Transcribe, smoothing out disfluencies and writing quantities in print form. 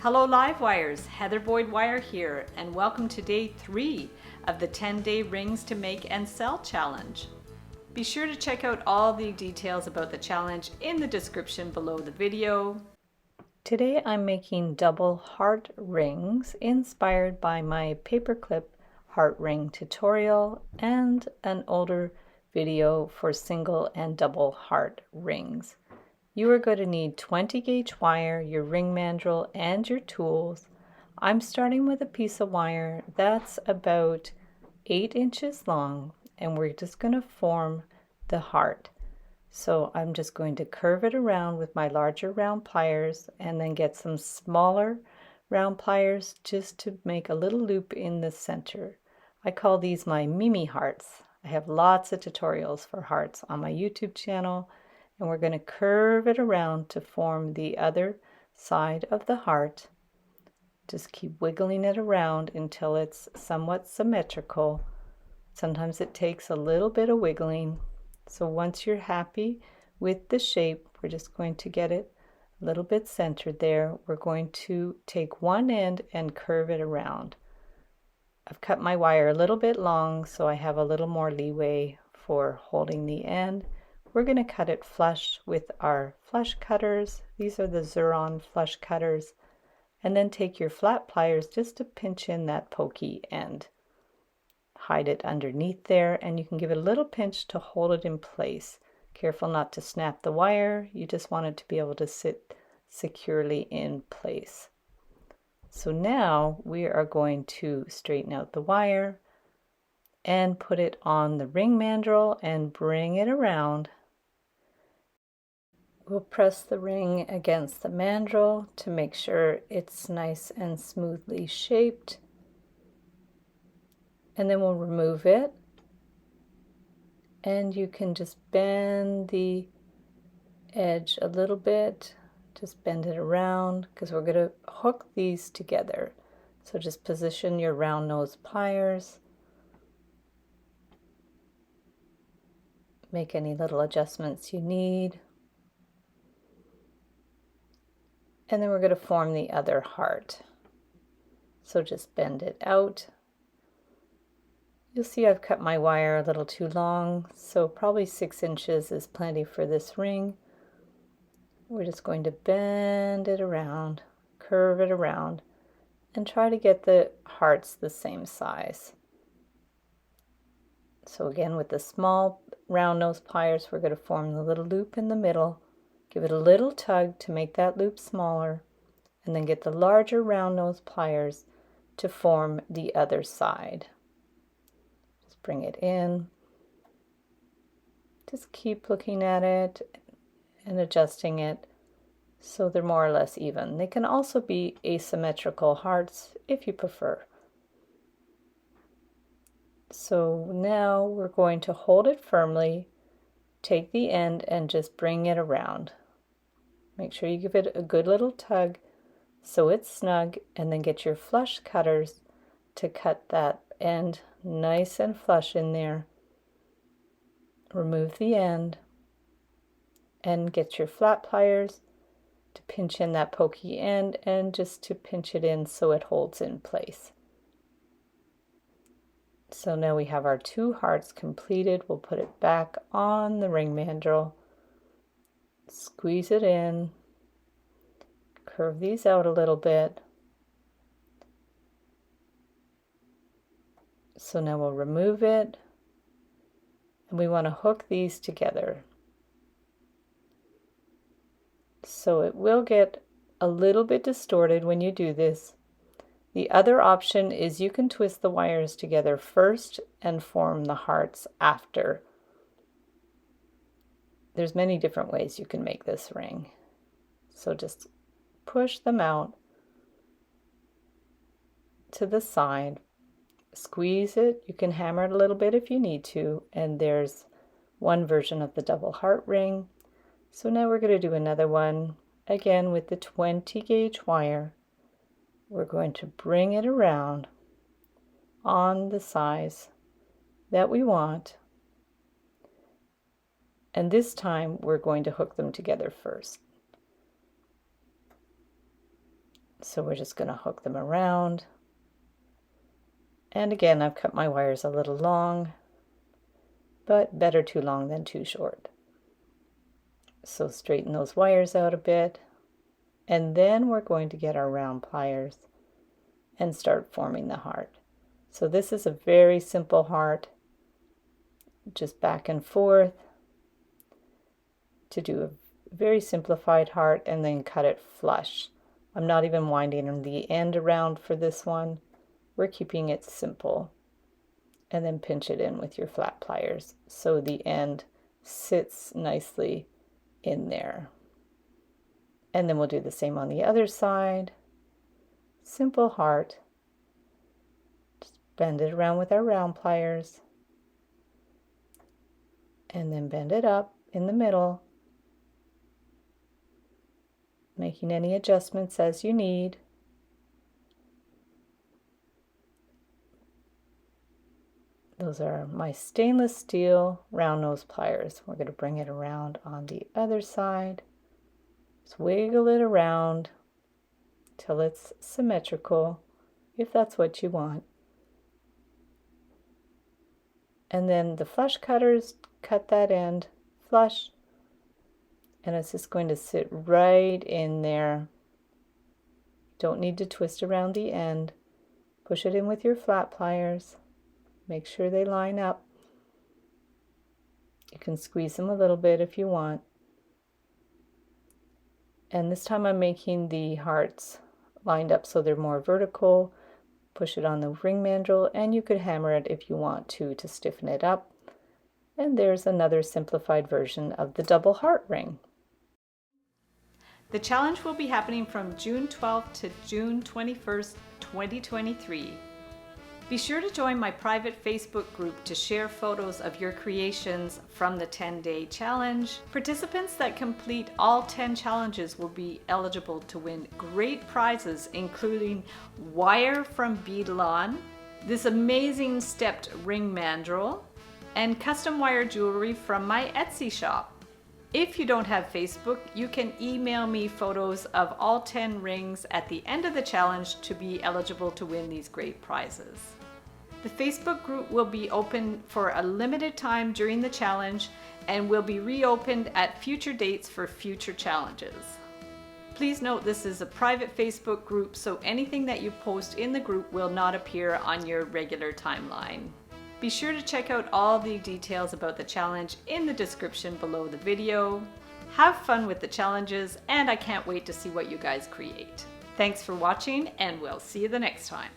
Hello Livewires, Heather Boyd Wire here, and welcome to day 3 of the 10-day Rings to Make and Sell challenge. Be sure to check out all the details about the challenge in the description below the video. Today I'm making double heart rings inspired by my paperclip heart ring tutorial and an older video for single and double heart rings. You are going to need 20 gauge wire, your ring mandrel, and your tools. I'm starting with a piece of wire that's about 8 inches long, and we're just going to form the heart. So I'm just going to curve it around with my larger round pliers and then get some smaller round pliers just to make a little loop in the center. I call these my Mimi hearts. I have lots of tutorials for hearts on my YouTube channel. And we're going to curve it around to form the other side of the heart. Just keep wiggling it around until it's somewhat symmetrical. Sometimes it takes a little bit of wiggling. So once you're happy with the shape, we're just going to get it a little bit centered there. We're going to take one end and curve it around. I've cut my wire a little bit long so I have a little more leeway for holding the end. We're going to cut it flush with our flush cutters. These are the Xuron flush cutters. And then take your flat pliers just to pinch in that pokey end. Hide it underneath there, and you can give it a little pinch to hold it in place. Careful not to snap the wire. You just want it to be able to sit securely in place. So now we are going to straighten out the wire and put it on the ring mandrel and bring it around. We'll press the ring against the mandrel to make sure it's nice and smoothly shaped. And then we'll remove it. And you can just bend the edge a little bit. Just bend it around because we're going to hook these together. So just position your round nose pliers. Make any little adjustments you need. And then we're going to form the other heart. So just bend it out. You'll see I've cut my wire a little too long, so probably 6 inches is plenty for this ring. We're just going to bend it around, curve it around, and try to get the hearts the same size. So again, with the small round nose pliers, we're going to form the little loop in the middle. Give it a little tug to make that loop smaller, and then get the larger round nose pliers to form the other side. Just bring it in. Just keep looking at it and adjusting it so they're more or less even. They can also be asymmetrical hearts if you prefer. So now we're going to hold it firmly, take the end and just bring it around. Make sure you give it a good little tug so it's snug, and then get your flush cutters to cut that end nice and flush in there. Remove the end and get your flat pliers to pinch in that pokey end and just to pinch it in so it holds in place. So now we have our 2 hearts completed. We'll put it back on the ring mandrel. Squeeze it in, curve these out a little bit. So now we'll remove it, and we want to hook these together. So it will get a little bit distorted when you do this. The other option is you can twist the wires together first and form the hearts after. There's many different ways you can make this ring. So just push them out to the side, squeeze it. You can hammer it a little bit if you need to, and there's one version of the double heart ring. So now we're going to do another one, again with the 20 gauge wire. We're going to bring it around on the size that we want. And this time we're going to hook them together first. So we're just going to hook them around. And again, I've cut my wires a little long, but better too long than too short. So straighten those wires out a bit. And then we're going to get our round pliers and start forming the heart. So this is a very simple heart, just back and forth to do a very simplified heart and then cut it flush. I'm not even winding the end around for this one. We're keeping it simple. And then pinch it in with your flat pliers so the end sits nicely in there. And then we'll do the same on the other side. Simple heart. Just bend it around with our round pliers. And then bend it up in the middle, making any adjustments as you need. Those are my stainless steel round nose pliers. We're going to bring it around on the other side. Just wiggle it around till it's symmetrical, if that's what you want. And then the flush cutters, cut that end flush, and it's just going to sit right in there. Don't need to twist around the end. Push it in with your flat pliers. Make sure they line up. You can squeeze them a little bit if you want. And this time I'm making the hearts lined up so they're more vertical. Push it on the ring mandrel, and you could hammer it if you want to stiffen it up. And there's another simplified version of the double heart ring. The challenge will be happening from June 12th to June 21st, 2023. Be sure to join my private Facebook group to share photos of your creations from the 10-day challenge. Participants that complete all 10 challenges will be eligible to win great prizes, including wire from Beadalon, this amazing stepped ring mandrel, and custom wire jewelry from my Etsy shop. If you don't have Facebook, you can email me photos of all 10 rings at the end of the challenge to be eligible to win these great prizes. The Facebook group will be open for a limited time during the challenge and will be reopened at future dates for future challenges. Please note this is a private Facebook group, so anything that you post in the group will not appear on your regular timeline. Be sure to check out all the details about the challenge in the description below the video. Have fun with the challenges, and I can't wait to see what you guys create. Thanks for watching, and we'll see you the next time.